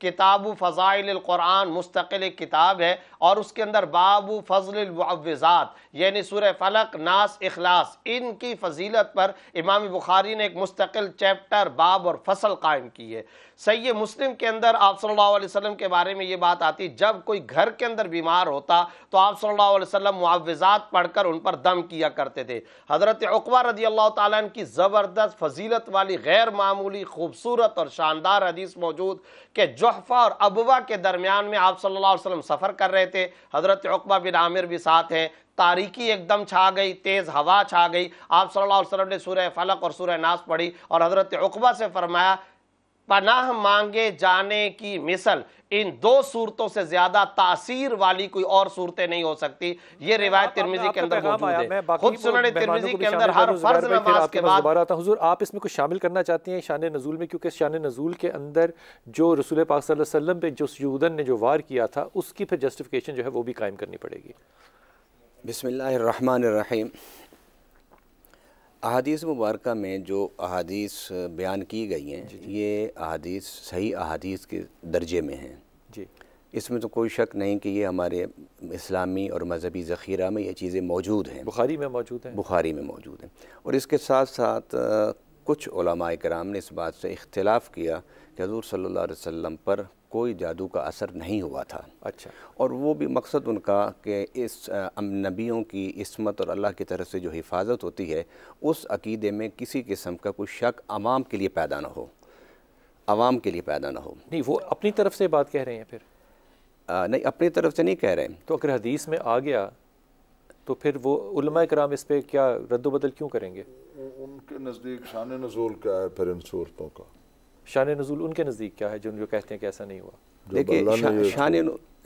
کتاب فضائل القرآن مستقل ایک کتاب ہے، اور اس کے اندر باب فضل المعوذات یعنی سورہ فلق، ناس، اخلاص، ان کی فضیلت پر امام بخاری نے ایک مستقل چیپٹر، باب اور فصل قائم کی ہے۔ صحیح مسلم کے اندر آپ صلی اللہ علیہ وسلم کے بارے میں یہ بات آتی، جب کوئی گھر کے اندر بیمار ہوتا تو آپ صلی اللہ علیہ وسلم معوذات پڑھ کر ان پر دم کیا کرتے تھے۔ حضرت عقبہ رضی اللہ تعالیٰ عنہ کی زبردست فضیلت والی غیر معمولی خوبصورت اور شاندار حدیث موجود کہ جحفہ اور ابوا کے درمیان میں آپ صلی اللہ علیہ وسلم سفر کر رہے تھے، حضرت عقبہ بن عامر بھی ساتھ ہیں، تاریکی ایک دم چھا گئی، تیز ہوا چھا گئی، آپ صلی اللہ علیہ وسلم نے سورہ فلق اور سورہ ناس پڑھی اور حضرت عقبہ سے فرمایا پناہ مانگے جانے کی مثل ان دو صورتوں سے زیادہ تاثیر والی کوئی اور صورتیں نہیں ہو سکتی۔ یہ روایت ترمذی کے اندر موجود ہے، خود سنن ترمذی کے اندر ہر فرض نماز کے بعد۔ حضور آپ اس میں کچھ شامل کرنا چاہتی ہیں شان نزول میں، کیونکہ شان نزول کے اندر جو رسول پاک صلی اللہ علیہ وسلم پہ جو یہودن نے جو وار کیا تھا اس کی پھر جسٹیفیکیشن جو ہے وہ بھی قائم کرنی پڑے گی۔ بسم اللہ الرحمن الرحیم۔ احادیث مبارکہ میں جو احادیث بیان کی گئی ہیں یہ احادیث صحیح احادیث کے درجے میں ہیں جی، اس میں تو کوئی شک نہیں کہ یہ ہمارے اسلامی اور مذہبی ذخیرہ میں یہ چیزیں موجود ہیں، بخاری میں موجود ہیں، بخاری میں موجود ہیں۔ اور اس کے ساتھ ساتھ کچھ علماء کرام نے اس بات سے اختلاف کیا کہ حضور صلی اللہ علیہ وسلم پر کوئی جادو کا اثر نہیں ہوا تھا۔ اچھا، اور وہ بھی مقصد ان کا کہ اس نبیوں کی عصمت اور اللہ کی طرف سے جو حفاظت ہوتی ہے اس عقیدے میں کسی قسم کا کوئی شک عوام کے لیے پیدا نہ ہو، عوام کے لیے پیدا نہ ہو۔ نہیں وہ اپنی طرف سے بات کہہ رہے ہیں پھر؟ نہیں، اپنی طرف سے نہیں کہہ رہے ہیں۔ تو اگر حدیث میں آ گیا تو پھر وہ علماء کرام اس پہ کیا رد و بدل کیوں کریں گے؟ ان کے نزدیک شان نزول کیا ہے پھر ان صورتوں کا؟ شان نزول ان کے نزدیک کیا ہے جو کہتے ہیں کہ ایسا نہیں ہوا؟ دیکھیے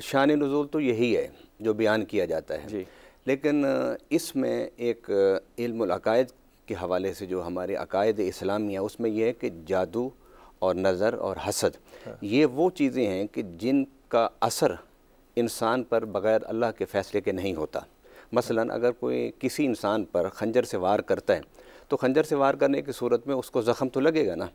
شان نزول تو یہی ہے جو بیان کیا جاتا ہے جی، لیکن اس میں ایک علم العقائد کے حوالے سے جو ہمارے عقائد اسلامی ہیں اس میں یہ ہے کہ جادو اور نظر اور حسد یہ وہ چیزیں ہیں کہ جن کا اثر انسان پر بغیر اللہ کے فیصلے کے نہیں ہوتا۔ مثلا اگر کوئی کسی انسان پر خنجر سے وار کرتا ہے تو خنجر سے وار کرنے کی صورت میں اس کو زخم تو لگے گا نا۔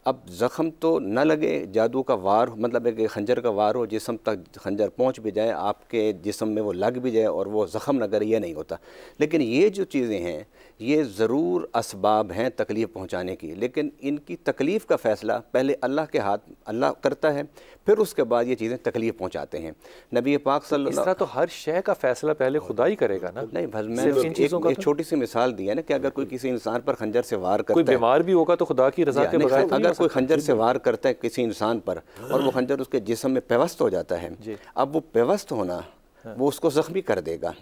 اب زخم تو نہ لگے، جادو کا وار مطلب ہے کہ خنجر کا وار ہو، جسم تک خنجر پہنچ بھی جائے، آپ کے جسم میں وہ لگ بھی جائے اور وہ زخم نہ کرے، یہ نہیں ہوتا۔ لیکن یہ جو چیزیں ہیں یہ ضرور اسباب ہیں تکلیف پہنچانے کی، لیکن ان کی تکلیف کا فیصلہ پہلے اللہ کے ہاتھ اللہ کرتا ہے، پھر اس کے بعد یہ چیزیں تکلیف پہنچاتے ہیں۔ نبی پاک صلی اللہ اس طرح تو ہر شے کا فیصلہ پہلے خدا ہی کرے گا نا۔ نہیں میں ایک چھوٹی سی مثال دی ہے نا کہ اگر کوئی کسی انسان پر خنجر سے وار کرتا ہے، کوئی بیمار بھی ہوگا تو خدا کی رضا کے بغیر اگر کوئی خنجر سے وار کرتا ہے کسی انسان پر اور وہ خنجر اس کے جسم میں پیوست ہو جاتا ہے، اب وہ پیوست ہونا وہ اس کو زخمی کر دے گا۔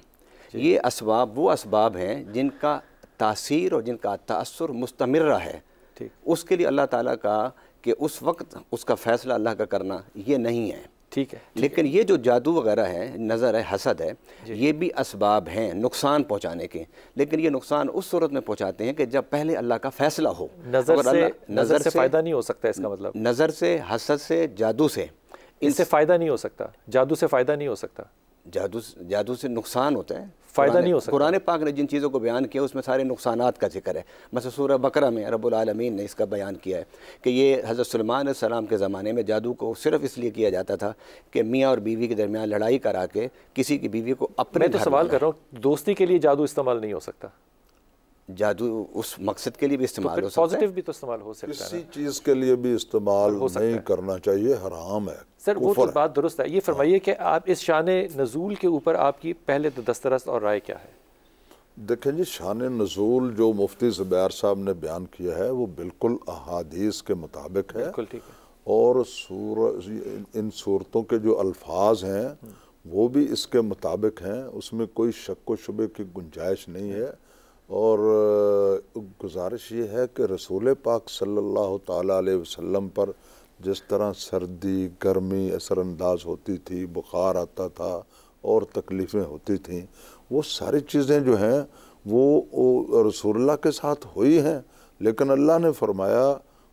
یہ اسباب وہ اسباب ہیں جن کا تاثیر اور جن کا تاثر مستمر ہے، اس کے لیے اللہ تعالیٰ کا کہ اس وقت اس کا فیصلہ اللہ کا کرنا یہ نہیں ہے۔ ٹھیک ہے، لیکن یہ جو جادو وغیرہ ہے، نظر ہے، حسد ہے، یہ بھی اسباب ہیں نقصان پہنچانے کے، لیکن یہ نقصان اس صورت میں پہنچاتے ہیں کہ جب پہلے اللہ کا فیصلہ ہو۔ نظر سے فائدہ نہیں ہو سکتا، اس کا مطلب نظر سے، حسد سے، جادو سے ان سے فائدہ نہیں ہو سکتا، جادو سے فائدہ نہیں ہو سکتا، جادو سے نقصان ہوتا ہے، فائدہ نہیں ہو سکتا۔ قرآن پاک نے جن چیزوں کو بیان کیا اس میں سارے نقصانات کا ذکر ہے۔ مثلا سورہ بقرہ میں رب العالمین نے اس کا بیان کیا ہے کہ یہ حضرت سلیمان علیہ السلام کے زمانے میں جادو کو صرف اس لیے کیا جاتا تھا کہ میاں اور بیوی کے درمیان لڑائی کرا کے کسی کی بیوی کو اپنے میں تو سوال کر رہا ہوں، دوستی کے لیے جادو استعمال نہیں ہو سکتا؟ جادو اس مقصد کے لیے بھی استعمال ہو سکتا ہے، پازیٹیو بھی تو استعمال ہو سکتا ہے۔ کسی چیز کے لیے بھی استعمال نہیں کرنا چاہیے، حرام ہے۔ سر وہ تو بات درست ہے۔ یہ فرمائیے کہ آپ اس شان نزول کے اوپر آپ کی پہلے دسترس اور رائے کیا ہے؟ دیکھیں جی، شان نزول جو مفتی زبیر صاحب نے بیان کیا ہے وہ بالکل احادیث کے مطابق ہے، بالکل ٹھیک ہے، اور ان صورتوں کے جو الفاظ ہیں وہ بھی اس کے مطابق ہیں، اس میں کوئی شک و شبے کی گنجائش نہیں ہے۔ اور گزارش یہ ہے کہ رسول پاک صلی اللہ تعالیٰ علیہ وسلم پر جس طرح سردی گرمی اثر انداز ہوتی تھی، بخار آتا تھا اور تکلیفیں ہوتی تھیں، وہ ساری چیزیں جو ہیں وہ رسول اللہ کے ساتھ ہوئی ہیں، لیکن اللہ نے فرمایا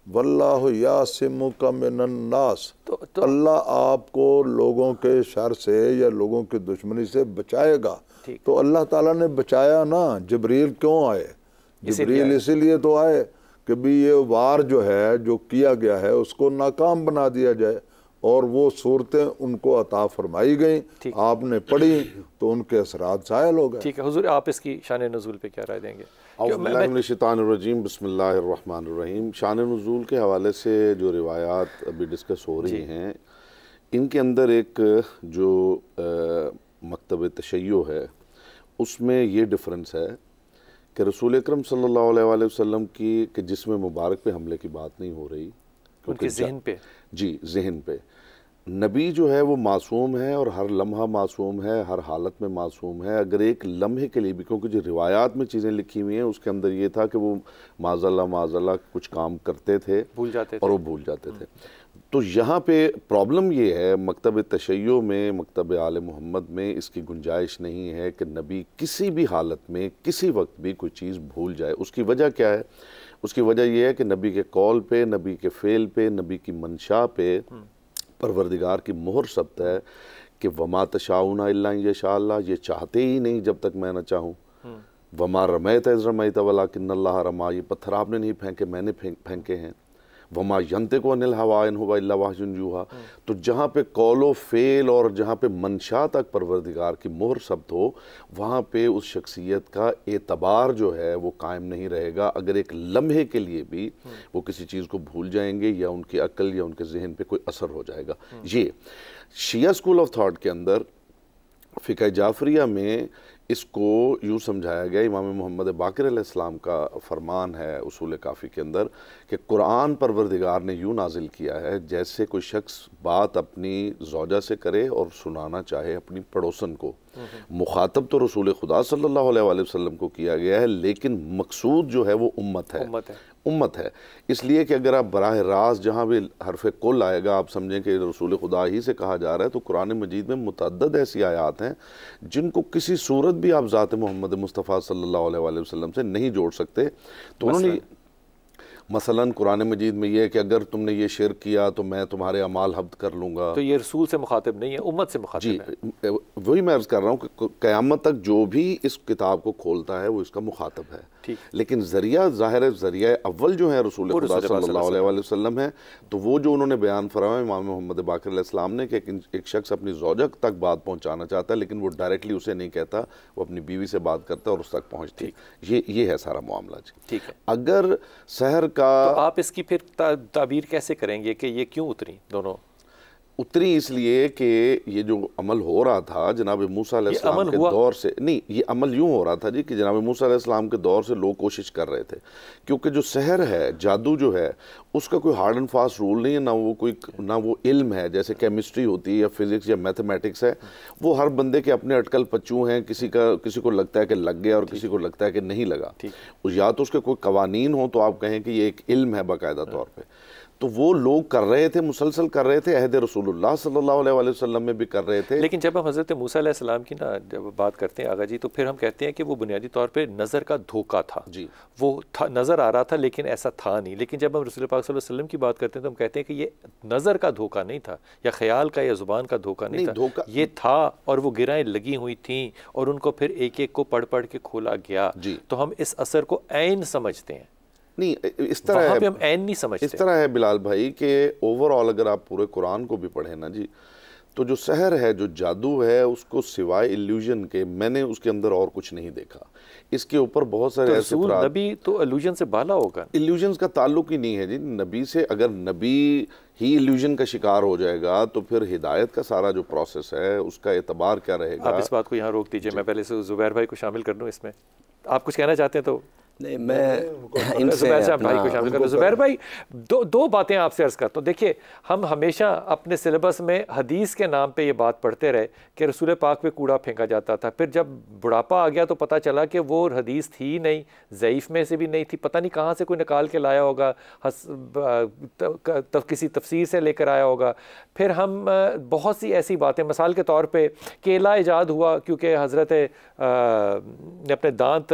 واللہ یعصمک من الناس، اللہ آپ کو لوگوں کے شر سے یا لوگوں کی دشمنی سے بچائے گا۔ تو اللہ تعالیٰ نے بچایا نا، جبریل کیوں آئے؟ جبریل اسی لیے تو آئے کہ بھی یہ وار جو ہے جو کیا گیا ہے اس کو ناکام بنا دیا جائے اور وہ صورتیں ان کو عطا فرمائی گئیں، آپ نے پڑھی تو ان کے اثرات زائل ہو گئے۔ ٹھیک ہے حضور، آپ اس کی شان نزول پہ کیا رائے دیں گے؟ اعوذ باللہ من الشیطان الرجیم، بسم اللہ الرحمن الرحیم۔ شان نزول کے حوالے سے جو روایات ابھی ڈسکس ہو رہی ہیں، ان کے اندر ایک جو مکتب تشیع ہے اس میں یہ ڈفرنس ہے کہ رسول اکرم صلی اللہ علیہ وآلہ وسلم کی کہ جسم مبارک پہ حملے کی بات نہیں ہو رہی، ان کے ذہن پہ، جی ذہن پہ۔ نبی جو ہے وہ معصوم ہے اور ہر لمحہ معصوم ہے، ہر حالت میں معصوم ہے۔ اگر ایک لمحے کے لیے بھی، کیونکہ جو روایات میں چیزیں لکھی ہوئی ہیں اس کے اندر یہ تھا کہ وہ معاذ اللہ کچھ کام کرتے تھے بھول جاتے اور وہ بھول جاتے تھے۔ تو یہاں پہ پرابلم یہ ہے، مکتب تشیع میں، مکتب آل محمد میں اس کی گنجائش نہیں ہے کہ نبی کسی بھی حالت میں کسی وقت بھی کوئی چیز بھول جائے۔ اس کی وجہ کیا ہے؟ اس کی وجہ یہ ہے کہ نبی کے قول پہ، نبی کے فعل پہ، نبی کی منشا پہ پروردگار کی مہر ثبت ہے کہ وما تشاؤون الا ان یشاء اللہ، یہ چاہتے ہی نہیں جب تک میں نہ چاہوں۔ وما رمیت اذ رمیت ولکن اللہ رما، یہ پتھر آپ نے نہیں پھینکے، میں نے پھینکے ہیں۔ وما ینطق عن الہوی ان ہو الا وحی یوحی۔ تو جہاں پہ قول و فعل اور جہاں پہ منشا تک پروردگار کی مہر ثبت ہو، وہاں پہ اس شخصیت کا اعتبار جو ہے وہ قائم نہیں رہے گا۔ اگر ایک لمحے کے لیے بھی وہ کسی چیز کو بھول جائیں گے یا ان کی عقل یا ان کے ذہن پہ کوئی اثر ہو جائے گا۔ یہ شیعہ اسکول آف تھاٹ کے اندر فقہ جعفریہ میں اس کو یوں سمجھایا گیا، امام محمد باقر علیہ السلام کا فرمان ہے اصول کافی کے اندر کہ قرآن پروردگار نے یوں نازل کیا ہے جیسے کوئی شخص بات اپنی زوجہ سے کرے اور سنانا چاہے اپنی پڑوسن کو۔ مخاطب تو رسول خدا صلی اللہ علیہ وآلہ وسلم کو کیا گیا ہے، لیکن مقصود جو ہے وہ امت ہے۔ اس لیے کہ اگر آپ براہ راست جہاں بھی حرف کل آئے گا آپ سمجھیں کہ رسول خدا ہی سے کہا جا رہا ہے، تو قرآن مجید میں متعدد ایسی آیات ہیں جن کو کسی صورت بھی آپ ذات محمد مصطفیٰ صلی اللہ علیہ وآلہ وسلم سے نہیں جوڑ سکتے۔ تو انہوں نے مثلاً قرآن مجید میں یہ ہے کہ اگر تم نے یہ شرک کیا تو میں تمہارے اعمال حبط کر لوں گا۔ تو یہ رسول سے مخاطب نہیں ہے، امت سے مخاطب ہے۔ جی وہی میں عرض کر رہا ہوں کہ قیامت تک جو بھی اس کتاب کو کھولتا ہے وہ اس کا مخاطب ہے، لیکن ذریعہ ظاہر ہے، ذریعہ اول جو ہے رسول خدا صلی اللہ علیہ وآلہ وسلم ہے۔ تو وہ جو انہوں نے بیان فرمایا امام محمد باقر علیہ السلام نے کہ ایک شخص اپنی زوجہ تک بات پہنچانا چاہتا ہے لیکن وہ ڈائریکٹلی اسے نہیں کہتا، وہ اپنی بیوی سے بات کرتا ہے اور اس تک پہنچتی۔ یہ ہے سارا معاملہ جی۔ ٹھیک ہے، اگر سحر کا تو آپ اس کی پھر تعبیر کیسے کریں گے کہ یہ کیوں اتری دونوں؟ اتری اس لیے کہ یہ جو عمل ہو رہا تھا جناب موسیٰ علیہ السلام کے دور سے، نہیں یہ عمل یوں ہو رہا تھا جی کہ جناب موسیٰ علیہ السلام کے دور سے لوگ کوشش کر رہے تھے، کیونکہ جو سحر ہے، جادو جو ہے، اس کا کوئی ہارڈ اینڈ فاسٹ رول نہیں ہے، نہ وہ علم ہے جیسے کیمسٹری ہوتی ہے یا فزکس یا میتھمیٹکس ہے۔ وہ ہر بندے کے اپنے اٹکل پچو ہیں، کسی کو لگتا ہے کہ لگ گیا اور کسی کو لگتا ہے کہ نہیں لگا۔ یا تو اس کے کوئی قوانین ہوں تو آپ کہیں کہ یہ ایک علم ہے باقاعدہ طور پہ۔ تو وہ لوگ کر رہے تھے، مسلسل کر رہے تھے، عہد رسول اللہ صلی اللہ علیہ وآلہ وسلم میں بھی کر رہے تھے۔ لیکن جب ہم حضرت موسیٰ علیہ السلام کی جب بات کرتے ہیں آغا جی، تو پھر ہم کہتے ہیں کہ وہ بنیادی طور پہ نظر کا دھوکہ تھا۔ جی وہ نظر آ رہا تھا لیکن ایسا تھا نہیں۔ لیکن جب ہم رسول پاک صلی اللہ علیہ وسلم کی بات کرتے ہیں تو ہم کہتے ہیں کہ یہ نظر کا دھوکہ نہیں تھا، یا خیال کا یا زبان کا دھوکہ نہیں تھا، یہ تھا، اور وہ گرہیں لگی ہوئی تھیں اور ان کو پھر ایک ایک کو پڑھ پڑھ کے کھولا گیا۔ تو ہم اس اثر کو عین سمجھتے ہیں، نہیں اس طرح ہے، وہاں پہ ہم عین نہیں سمجھتے۔ اس طرح ہے بلال بھائی کہ اوورآل اگر آپ پورے قرآن کو بھی پڑھیں نا جی، تو جو سحر ہے، جو جادو ہے، اس کو سوائے ایلیوژن کے میں نے اس کے اندر اور کچھ نہیں دیکھا۔ اس کے اوپر بہت سارے ایسے افراد، نبی تو ایلیوژن سے بالا ہوگا، ایلیوژنز کا تعلق ہی نہیں ہے جی نبی سے۔ اگر نبی ہی ایلیوژن کا شکار ہو جائے گا تو پھر ہدایت کا سارا جو پروسیس ہے اس کا اعتبار کیا رہے گا؟ آپ اس بات کو یہاں روک دیجئے، میں پہلے سے زبیر بھائی کو شامل کر دوں اس میں۔ آپ کچھ کہنا چاہتے ہیں تو نہیں، میں ان سے زبیر صاحب بھائی کو شامل کر لوں۔ زبیر بھائی دو باتیں آپ سے عرض کرتا ہوں۔ دیکھیے، ہم ہمیشہ اپنے سلیبس میں حدیث کے نام پہ یہ بات پڑھتے رہے کہ رسول پاک پہ کوڑا پھینکا جاتا تھا، پھر جب بڑھاپا آ گیا تو پتہ چلا کہ وہ حدیث تھی ہی نہیں، ضعیف میں سے بھی نہیں تھی، پتہ نہیں کہاں سے کوئی نکال کے لایا ہوگا، کسی تفسیر سے لے کر آیا ہوگا۔ پھر ہم بہت سی ایسی باتیں، مثال کے طور پہ کیلا ایجاد ہوا کیونکہ حضرت نے اپنے دانت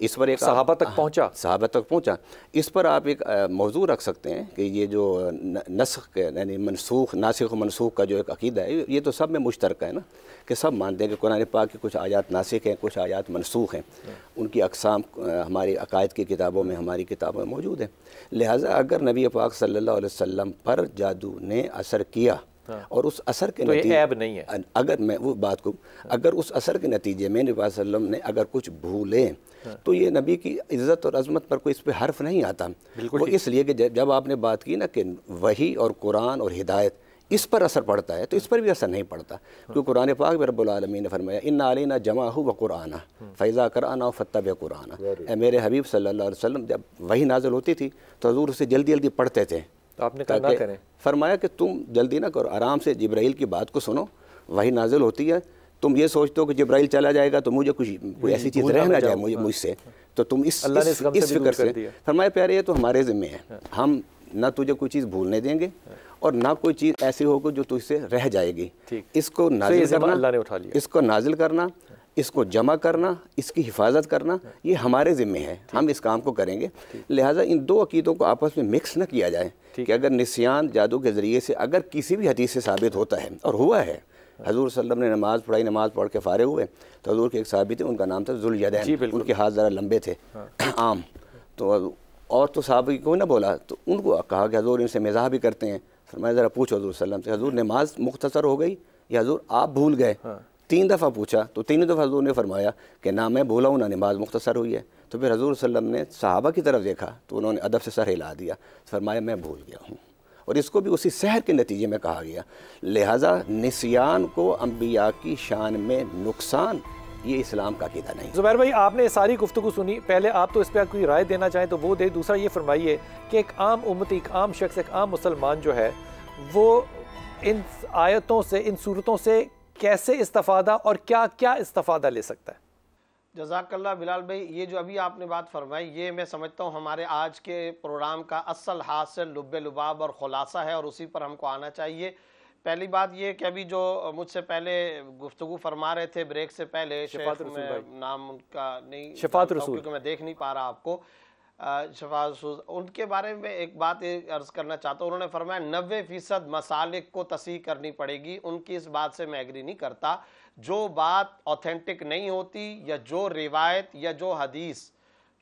اس پر ایک صحابہ تک پہنچا. اس پر آپ ایک موضوع رکھ سکتے ہیں کہ یہ جو نسخ یعنی ناسخ و منسوخ کا جو ایک عقیدہ ہے یہ تو سب میں مشترک ہے نا, کہ سب مانتے ہیں کہ قرآن پاک کی کچھ آیات ناسخ ہیں, کچھ آیات منسوخ ہیں. ان کی اقسام ہماری عقائد کی کتابوں میں, ہماری کتابوں میں موجود ہیں. لہٰذا اگر نبی پاک صلی اللہ علیہ وسلم پر جادو نے اثر کیا اور اس اثر کے نتیجے عیب نہیں ہے, اگر میں وہ بات کو اگر اس اثر کے نتیجے میں نبی صلی اللہ علیہ وسلم نے اگر کچھ بھولیں تو یہ نبی کی عزت اور عظمت پر کوئی اس پہ حرف نہیں آتا. وہ اس لیے کہ جب آپ نے بات کی نا کہ وحی اور قرآن اور ہدایت اس پر اثر پڑتا ہے تو اس پر بھی اثر نہیں پڑتا, کیونکہ قرآن پاک میں رب العالمین نے فرمایا ان علینا جمعہ و قرآنہ فاذا قرأناہ فاتبع قرآنہ. اے میرے حبیب صلی اللہ علیہ وسلم جب وحی نازل ہوتی تھی تو حضور اسے جلدی جلدی پڑھتے تھے. تو آپ نے کہا نہ کریں, فرمایا کہ تم جلدی نہ کرو, آرام سے جبرائیل کی بات کو سنو. وحی نازل ہوتی ہے, تم یہ سوچتے ہو کہ جبرائیل چلا جائے گا تو مجھے کوئی ایسی چیز رہ نہ جائے مجھ سے, تو تم اس فکر سے. فرمایا پیارے یہ تو ہمارے ذمہ ہے, ہم نہ تجھے کوئی چیز بھولنے دیں گے اور نہ کوئی چیز ایسی ہوگی جو تجھ سے رہ جائے گی. اس کو نازل کرنا, اللہ نے اٹھا لیا, اس کو نازل کرنا, اس کو جمع کرنا, اس کی حفاظت کرنا, یہ ہمارے ذمہ ہے, ہم اس کام کو کریں گے. لہٰذا ان دو عقیدوں کو آپس میں مکس نہ کیا جائے کہ اگر نسیان جادو کے ذریعے سے اگر کسی بھی حدیث سے ثابت ہوتا ہے, اور ہوا ہے, حضور صلی اللہ علیہ وسلم نے نماز پڑھائی, نماز پڑھ کے فارغ ہوئے تو حضور کے ایک صحابی تھے, ان کا نام تھا ذوالیدین, ان کے ہاتھ ذرا لمبے تھے عام, تو اور تو صحابی کو نہ بولا, تو ان کو کہا کہ حضور ان سے مزاح بھی کرتے ہیں. فرمایا ذرا پوچھو حضور صلی اللہ علیہ وسلم سے, حضور نماز مختصر ہو گئی یا حضور آپ بھول گئے؟ 3 دفعہ پوچھا تو 3 دفعہ حضور نے فرمایا کہ نہ میں بھولا ہوں نہ نماز مختصر ہوئی ہے. تو پھر حضور صلی اللہ علیہ وسلم نے صحابہ کی طرف دیکھا تو انہوں نے ادب سے سر ہلا دیا, فرمایا میں بھول گیا ہوں, اور اس کو بھی اسی سحر کے نتیجے میں کہا گیا. لہٰذا نسیان کو انبیاء کی شان میں نقصان, یہ اسلام کا عقیدہ نہیں. زبیر بھائی آپ نے ساری گفتگو سنی, پہلے آپ تو اس پہ کوئی رائے دینا چاہیں تو وہ دے, دوسرا یہ فرمائیے کہ ایک عام امتی, ایک عام شخص, ایک عام مسلمان جو ہے وہ ان آیتوں سے, ان صورتوں سے کیسے استفادہ اور کیا کیا استفادہ لے سکتا ہے؟ جزاک اللہ بلال بھائی, یہ جو ابھی آپ نے بات فرمائی یہ میں سمجھتا ہوں ہمارے آج کے پروگرام کا اصل حاصل لب لباب اور خلاصہ ہے, اور اسی پر ہم کو آنا چاہیے. پہلی بات یہ کہ ابھی جو مجھ سے پہلے گفتگو فرما رہے تھے بریک سے پہلے, شیخ میں نام ان کا نہیں, شفاعت رسول, کیونکہ میں دیکھ نہیں پا رہا آپ کو, شفاعت رسول, ان کے بارے میں ایک بات عرض کرنا چاہتا ہوں. انہوں نے فرمایا 90% مسالک کو تصحیح کرنی پڑے گی. ان کی اس بات سے میں ایگری نہیں کرتا. جو بات اوتھینٹک نہیں ہوتی, یا جو روایت یا جو حدیث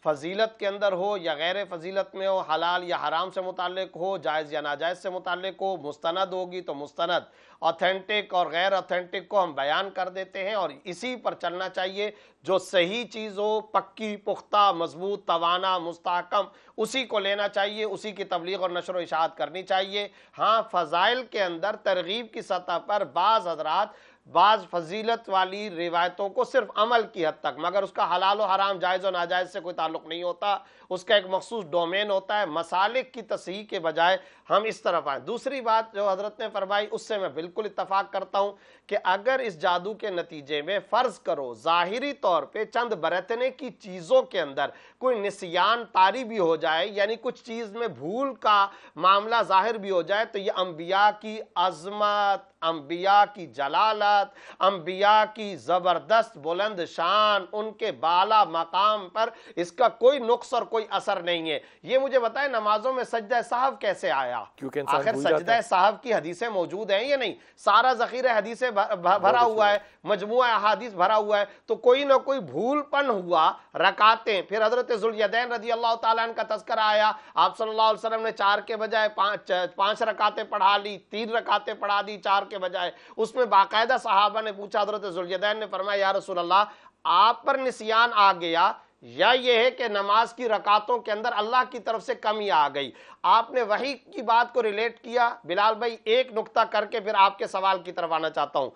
فضیلت کے اندر ہو یا غیر فضیلت میں ہو, حلال یا حرام سے متعلق ہو, جائز یا ناجائز سے متعلق ہو, مستند ہوگی تو مستند, اوتھینٹک اور غیر اوتھینٹک کو ہم بیان کر دیتے ہیں, اور اسی پر چلنا چاہیے. جو صحیح چیز ہو, پکی, پختہ, مضبوط, توانا, مستحکم, اسی کو لینا چاہیے, اسی کی تبلیغ اور نشر و اشاعت کرنی چاہیے. ہاں فضائل کے اندر ترغیب کی سطح پر بعض حضرات بعض فضیلت والی روایتوں کو صرف عمل کی حد تک, مگر اس کا حلال و حرام, جائز و ناجائز سے کوئی تعلق نہیں ہوتا, اس کا ایک مخصوص ڈومین ہوتا ہے. مسالک کی تصحیح کے بجائے ہم اس طرف آئیں. دوسری بات جو حضرت نے فرمائی اس سے میں بالکل اتفاق کرتا ہوں کہ اگر اس جادو کے نتیجے میں فرض کرو ظاہری طور پہ چند برتنے کی چیزوں کے اندر کوئی نسیان طاری بھی ہو جائے, یعنی کچھ چیز میں بھول کا معاملہ ظاہر بھی ہو جائے, تو یہ انبیاء کی عظمت, انبیاء کی جلالت, انبیاء کی زبردست بلند شان, ان کے بالا مقام پر اس کا کوئی نقص اور کوئی اثر نہیں ہے. یہ مجھے بتائیں نمازوں میں سجدہ سہو کیسے آیا؟ آخر سجدہ سہو کی حدیثیں موجود ہیں یا نہیں؟ سارا ذخیرہ حدیثیں بھرا ہوا ہے, مجموعہ احادیث بھرا ہوا ہے, تو کوئی نہ کوئی بھول پن ہوا, رکعتیں. پھر حضرت ذوالیدین رضی اللہ تعالیٰ عنہ کا تذکرہ آیا, آپ صلی اللہ علیہ وسلم نے 4 کے بجائے 5 رکعتیں پڑھا لی, 3 رکعتیں پڑھا دی 4 کے بجائے. اس میں باقاعدہ صحابہ نے پوچھا, حضرت ذوالیدین نے فرمایا یا رسول اللہ آپ پر نسیان آ گیا, یا یہ ہے کہ نماز کی رکعتوں کے اندر اللہ کی طرف سے کمی آ گئی؟ آپ نے وحی کی بات کو ریلیٹ کیا. بلال بھائی ایک نقطہ کر کے پھر آپ کے سوال کی طرف آنا چاہتا ہوں.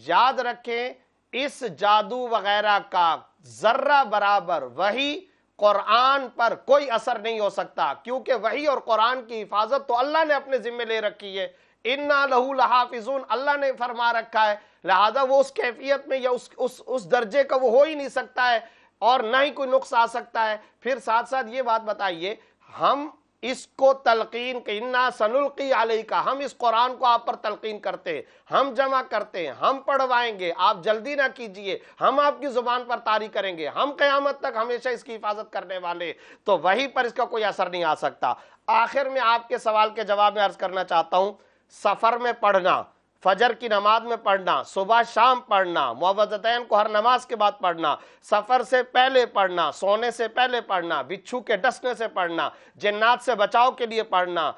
یاد رکھیں اس جادو وغیرہ کا ذرہ برابر وحی قرآن پر کوئی اثر نہیں ہو سکتا, کیونکہ وحی اور قرآن کی حفاظت تو اللہ نے اپنے ذمہ لے رکھی ہے. اِنَّا لَهُ لَحَافِظُونَ, اللہ نے فرما رکھا ہے, لہذا وہ اس کیفیت میں یا اس درجے کا وہ ہو ہی نہیں سکتا ہے, اور نہ ہی کوئی نقص آ سکتا ہے. پھر ساتھ ساتھ یہ بات بتائیے, ہم اس کو تلقین انا سنلقی علیک، ہم اس قرآن کو آپ پر تلقین کرتے ہیں، ہم جمع کرتے ہیں، ہم پڑھوائیں گے، آپ جلدی نہ کیجئے، ہم آپ کی زبان پر طاری کریں گے، ہم قیامت تک ہمیشہ اس کی حفاظت کرنے والے، تو وہی پر اس کا کوئی اثر نہیں آ سکتا۔ آخر میں آپ کے سوال کے جواب میں عرض کرنا چاہتا ہوں، سفر میں پڑھنا، فجر کی نماز میں پڑھنا، صبح شام پڑھنا، معوذتین کو ہر نماز کے بعد پڑھنا، سفر سے پہلے پڑھنا، سونے سے پہلے پڑھنا، بچھو کے ڈسنے سے پڑھنا، جنات سے بچاؤ کے لیے پڑھنا،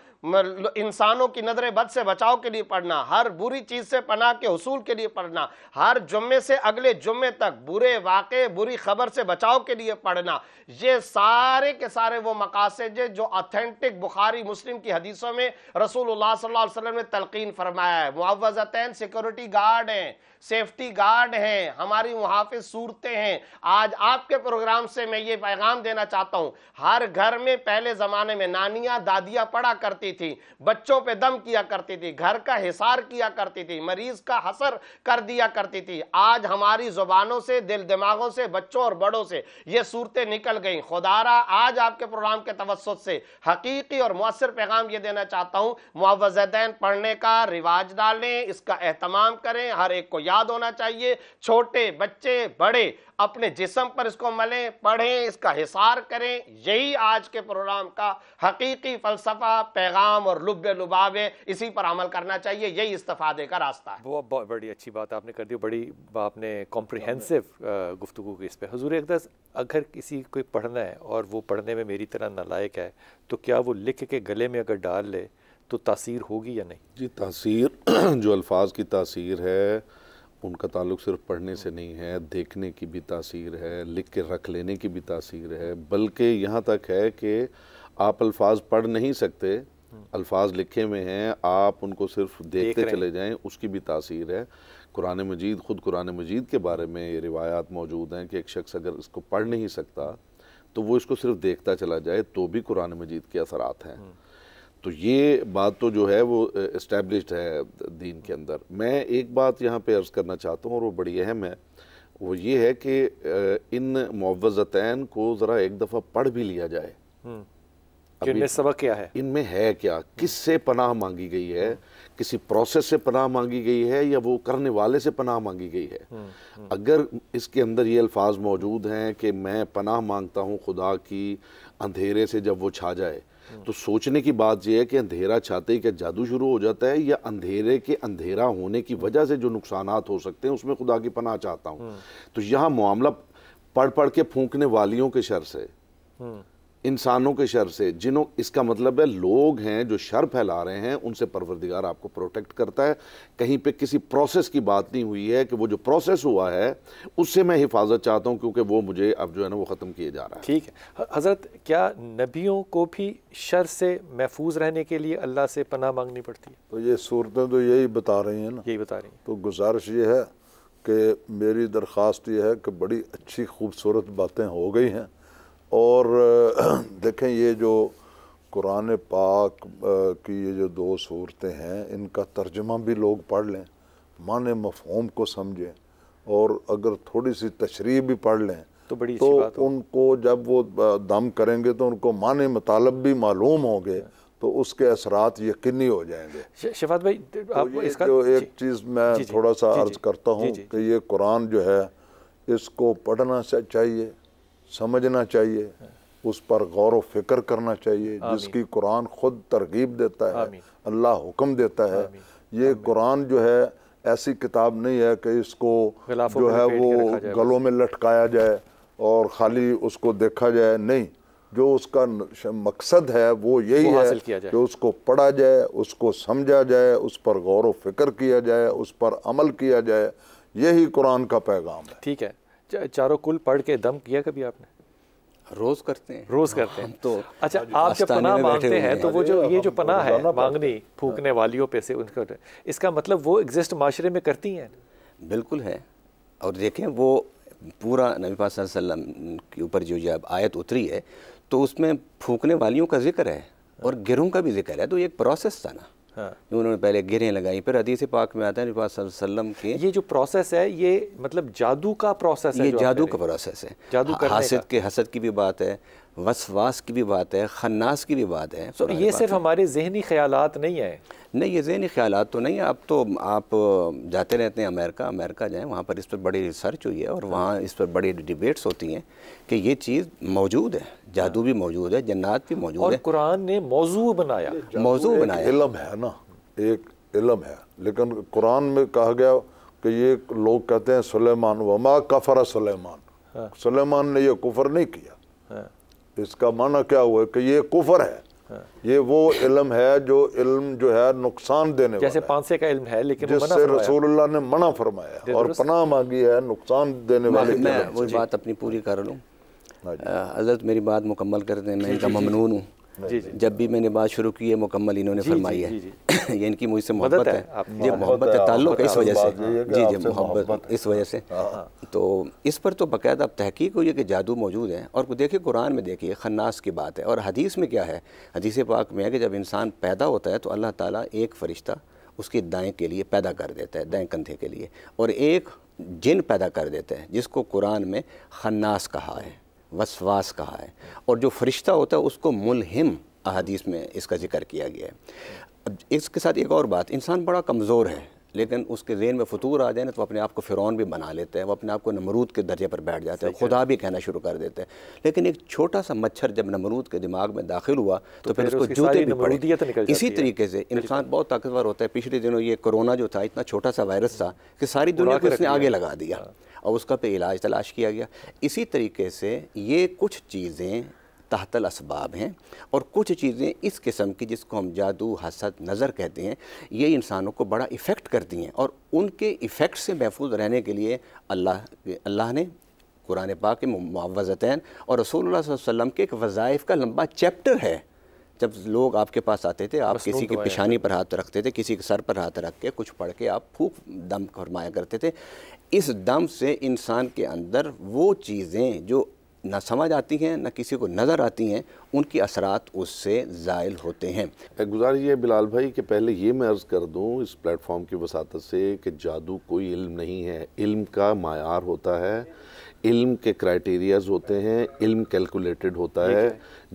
انسانوں کی نظر بد سے بچاؤ کے لیے پڑھنا، ہر بری چیز سے پناہ کے حصول کے لیے پڑھنا، ہر جمعے سے اگلے جمعے تک برے واقعے بری خبر سے بچاؤ کے لیے پڑھنا، یہ سارے کے سارے وہ مقاصد ہیں جو اتھینٹک بخاری مسلم کی حدیثوں میں رسول اللہ صلی اللہ علیہ وسلم نے تلقین فرمایا ہے۔ معوذتین سیکورٹی گارڈ ہیں، سیفٹی گارڈ ہیں، ہماری محافظ صورتیں ہیں۔ آج آپ کے پروگرام سے میں یہ پیغام دینا چاہتا ہوں، ہر گھر میں پہلے زمانے میں نانیاں دادیاں پڑھا کرتی تھی، بچوں پہ دم کیا کرتی تھی، گھر کا حصار کیا کرتی تھی، مریض کا حسر کر دیا کرتی تھی۔ آج ہماری زبانوں سے، دل دماغوں سے، بچوں اور بڑوں سے یہ صورتیں نکل گئیں۔ خدا را آج آپ کے پروگرام کے توسط سے حقیقی اور مؤثر پیغام یہ دینا چاہتا ہوں، معوذتین پڑھنے کا رواج ڈالیں، اس کا اہتمام کریں، ہر ایک کو یاد ہونا چاہیے، چھوٹے بچے بڑے اپنے جسم پر اس کو ملیں، پڑھیں، اس کا حصار کریں۔ یہی آج کے پروگرام کا حقیقی فلسفہ، پیغام اور لب لباب ہے، اسی پر عمل کرنا چاہیے، یہی استفادے کا راستہ ہے۔ بہت بڑی اچھی بات آپ نے کر دی، بڑی آپ نے کمپریہنسو گفتگو کی اس پہ۔ حضور اقدس، اگر کسی کوئی پڑھنا ہے اور وہ پڑھنے میں میری طرح نالائق ہے تو کیا وہ لکھ کے گلے میں اگر ڈال لے تو تاثیر ہوگی یا نہیں؟ جی تاثیر جو الفاظ کی تاثیر ہے ان کا تعلق صرف پڑھنے سے نہیں ہے، دیکھنے کی بھی تاثیر ہے، لکھ کے رکھ لینے کی بھی تاثیر ہے، بلکہ یہاں تک ہے کہ آپ الفاظ پڑھ نہیں سکتے، الفاظ لکھے ہوئے ہیں، آپ ان کو صرف دیکھتے چلے جائیں، اس کی بھی تاثیر ہے۔ قرآن مجید، خود قرآن مجید کے بارے میں یہ روایات موجود ہیں کہ ایک شخص اگر اس کو پڑھ نہیں سکتا تو وہ اس کو صرف دیکھتا چلا جائے تو بھی قرآن مجید کے اثرات ہیں۔ تو یہ بات تو جو ہے وہ اسٹیبلشڈ ہے دین کے اندر۔ میں ایک بات یہاں پہ عرض کرنا چاہتا ہوں اور وہ بڑی اہم ہے، وہ یہ ہے کہ ان معوذتین کو ذرا ایک دفعہ پڑھ بھی لیا جائے۔ ان میں سبق کیا ہے؟ ان میں ہے کیا، کس سے پناہ مانگی گئی ہے، کسی پروسیس سے پناہ مانگی گئی ہے یا وہ کرنے والے سے پناہ مانگی گئی ہے۔ اگر اس کے اندر یہ الفاظ موجود ہیں کہ میں پناہ مانگتا ہوں خدا کی اندھیرے سے جب وہ چھا جائے، تو سوچنے کی بات یہ ہے کہ اندھیرا چھاتے ہی کیا جادو شروع ہو جاتا ہے، یا اندھیرے کے اندھیرا ہونے کی وجہ سے جو نقصانات ہو سکتے ہیں اس میں خدا کی پناہ چاہتا ہوں۔ تو یہاں معاملہ پڑھ پڑھ کے پھونکنے والیوں کے شر سے، انسانوں کے شر سے، جنہوں اس کا مطلب ہے لوگ ہیں جو شر پھیلا رہے ہیں، ان سے پروردگار آپ کو پروٹیکٹ کرتا ہے۔ کہیں پہ کسی پروسیس کی بات نہیں ہوئی ہے کہ وہ جو پروسیس ہوا ہے اس سے میں حفاظت چاہتا ہوں، کیونکہ وہ مجھے اب جو ہے نا وہ ختم کیے جا رہا ہے۔ ٹھیک ہے حضرت، کیا نبیوں کو بھی شر سے محفوظ رہنے کے لیے اللہ سے پناہ مانگنی پڑتی ہے؟ تو یہ صورتیں تو یہی بتا رہی ہیں نا، یہی بتا رہی ہیں۔ تو گزارش یہ ہے کہ میری درخواست یہ ہے کہ بڑی اچھی خوبصورت باتیں ہو گئی ہیں، اور دیکھیں یہ جو قرآن پاک کی یہ جو 2 صورتیں ہیں ان کا ترجمہ بھی لوگ پڑھ لیں، معنی مفہوم کو سمجھیں، اور اگر تھوڑی سی تشریح بھی پڑھ لیں تو بڑی اچھی بات تو ان کو جب وہ دم کریں گے تو ان کو معنی مطالب بھی معلوم ہوں گے، تو اس کے اثرات یقینی ہو جائیں گے۔ شفاعت بھائی، آپ اس کا جو ایک چیز میں تھوڑا سا عرض کرتا ہوں کہ یہ قرآن جو ہے اس کو پڑھنا چاہیے، سمجھنا چاہیے، اس پر غور و فکر کرنا چاہیے، جس کی قرآن خود ترغیب دیتا ہے، اللہ حکم دیتا ہے۔ یہ قرآن جو ہے ایسی کتاب نہیں ہے کہ اس کو جو ہے وہ گلوں میں لٹکایا جائے اور خالی اس کو دیکھا جائے، نہیں، جو اس کا مقصد ہے وہ یہی ہے کہ اس کو پڑھا جائے، اس کو سمجھا جائے، اس پر غور و فکر کیا جائے، اس پر عمل کیا جائے، یہی قرآن کا پیغام ہے۔ ٹھیک ہے، چاروں کل پڑھ کے دم کیا کبھی آپ نے؟ روز کرتے ہیں، روز کرتے ہیں تو اچھا آپ جب پناہ مانگتے ہیں تو وہ جو یہ جو پناہ ہے مانگنی پھونکنے والیوں پہ سے، ان کا اس کا مطلب وہ ایگزسٹ معاشرے میں کرتی ہیں؟ بالکل ہے۔ اور دیکھیں وہ پورا نبی پاک صلی اللہ علیہ وسلم کے اوپر جو یہ آیت اتری ہے تو اس میں پھونکنے والیوں کا ذکر ہے اور گروں کا بھی ذکر ہے، تو یہ ایک پروسیس تھا نا۔ انہوں نے پہلے گریں لگائیں، پھر حدیث پاک میں آتا ہے نبی پاک صلی اللہ علیہ وسلم کے یہ جو پروسیس ہے یہ مطلب جادو کا پروسیس ہے، یہ جادو کا پروسیس ہے۔ حسد کی بھی بات ہے، وسواس کی بھی بات ہے، خناس کی بھی بات ہے۔ تو یہ صرف ہمارے ذہنی خیالات نہیں ہیں؟ نہیں، یہ ذہنی خیالات تو نہیں ہیں۔ اب تو آپ جاتے رہتے ہیں امریکہ جائیں، وہاں پر اس پر بڑی ریسرچ ہوئی ہے اور وہاں اس پر بڑی ڈیبیٹس ہوتی ہیں کہ یہ چیز موجود ہے، جادو بھی موجود ہے، جنات بھی موجود ہے، اور قرآن نے موضوع بنایا۔ علم ہے نا، ایک علم ہے، لیکن قرآن میں کہا گیا کہ یہ لوگ کہتے ہیں سلیمان وما کفر سلیمان، سلیمان نے یہ کفر نہیں کیا۔ اس کا معنی کیا ہوا ہے کہ یہ کفر ہے، یہ وہ علم ہے جو ہے نقصان دینے والا، جیسے پانسے کا علم ہے لیکن جس سے رسول اللہ نے منع فرمایا اور پناہ مانگی ہے نقصان دینے والے۔ میں وہی بات اپنی پوری کر لوں، حضرت میری بات مکمل کر دیں، میں ان کا ممنون ہوں۔ جب بھی میں نے بات شروع کی ہے مکمل انہوں نے فرمائی ہے، یہ ان کی مجھ سے محبت ہے، یہ محبت ہے، تعلق ہے اس وجہ سے، جی محبت اس وجہ سے۔ تو اس پر تو باقاعدہ اب تحقیق ہوئی ہے کہ جادو موجود ہے، اور دیکھیے قرآن میں دیکھیے خناس کی بات ہے، اور حدیث میں کیا ہے، حدیث پاک میں ہے کہ جب انسان پیدا ہوتا ہے تو اللہ تعالیٰ ایک فرشتہ اس کے دائیں کے لیے پیدا کر دیتا ہے، دائیں کندھے کے لیے، اور ایک جن پیدا کر دیتا ہے جس کو قرآن میں خناس کہا ہے، وسواس کہا ہے، اور جو فرشتہ ہوتا ہے اس کو ملہم احادیث میں اس کا ذکر کیا گیا ہے۔ اب اس کے ساتھ ایک اور بات، انسان بڑا کمزور ہے، لیکن اس کے ذہن میں فطور آ جائے نا تو اپنے آپ کو فرعون بھی بنا لیتا ہے، وہ اپنے آپ کو نمرود کے درجے پر بیٹھ جاتا ہے، خدا بھی کہنا شروع کر دیتا ہے۔ لیکن ایک چھوٹا سا مچھر جب نمرود کے دماغ میں داخل ہوا تو پھر اس کو جوتے بھی پڑے۔ اسی طریقے سے انسان بہت طاقتور ہوتا ہے۔ پچھلے دنوں یہ کورونا جو تھا اتنا چھوٹا سا وائرس تھا کہ ساری دنیا کو اس نے آگے لگا دیا اور اس کا پہ علاج تلاش کیا گیا۔ اسی طریقے سے یہ کچھ چیزیں تحت الاسباب ہیں، اور کچھ چیزیں اس قسم کی جس کو ہم جادو، حسد، نظر کہتے ہیں، یہ انسانوں کو بڑا ایفیکٹ کرتی ہیں، اور ان کے ایفیکٹ سے محفوظ رہنے کے لیے اللہ نے قرآن پاک کے معوذتین اور رسول اللہ صلی اللہ علیہ وسلم کے ایک وظائف کا لمبا چیپٹر ہے۔ جب لوگ آپ کے پاس آتے تھے، آپ کسی کی پیشانی پر ہاتھ رکھتے تھے، کسی کے سر پر ہاتھ رکھ کے کچھ پڑھ کے آپ پھونک دم فرمایا کرتے تھے۔ اس دم سے انسان کے اندر وہ چیزیں جو نہ سمجھ آتی ہیں نہ کسی کو نظر آتی ہیں، ان کی اثرات اس سے زائل ہوتے ہیں۔ گزارش یہ بلال بھائی کہ پہلے یہ میں عرض کر دوں اس پلیٹ فارم کی وساطت سے کہ جادو کوئی علم نہیں ہے، علم کا معیار ہوتا ہے، علم کے کرائٹیریاز ہوتے ہیں، علم کیلکولیٹڈ ہوتا ہے،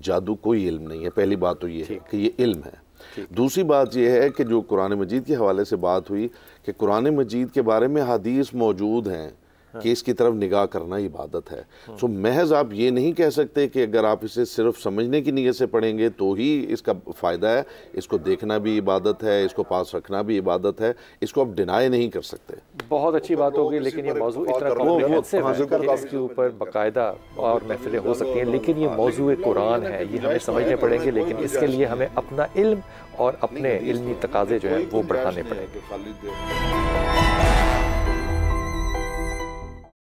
جادو کوئی علم نہیں ہے۔ پہلی بات تو یہ ہے کہ یہ علم ہے۔ دوسری بات یہ ہے کہ جو قرآن مجید کے حوالے سے بات ہوئی کہ قرآن مجید کے بارے میں حدیث موجود ہیں کہ اس کی طرف نگاہ کرنا عبادت ہے۔ سو محض آپ یہ نہیں کہہ سکتے کہ اگر آپ اسے صرف سمجھنے کی نیت سے پڑھیں گے تو ہی اس کا فائدہ ہے، اس کو دیکھنا بھی عبادت ہے، اس کو پاس رکھنا بھی عبادت ہے، اس کو آپ ڈینائی نہیں کر سکتے۔ بہت اچھی بات ہوگی، لیکن یہ موضوع اتنا کمپلیکس ہے کہ اس کے اوپر باقاعدہ اور محفلیں ہو سکتی ہیں، لیکن یہ موضوع قرآن ہے، یہ ہمیں سمجھنے پڑیں گے، لیکن اس کے لیے ہمیں اپنا علم اور اپنے علمی تقاضے جو ہیں وہ بڑھانے پڑیں گے۔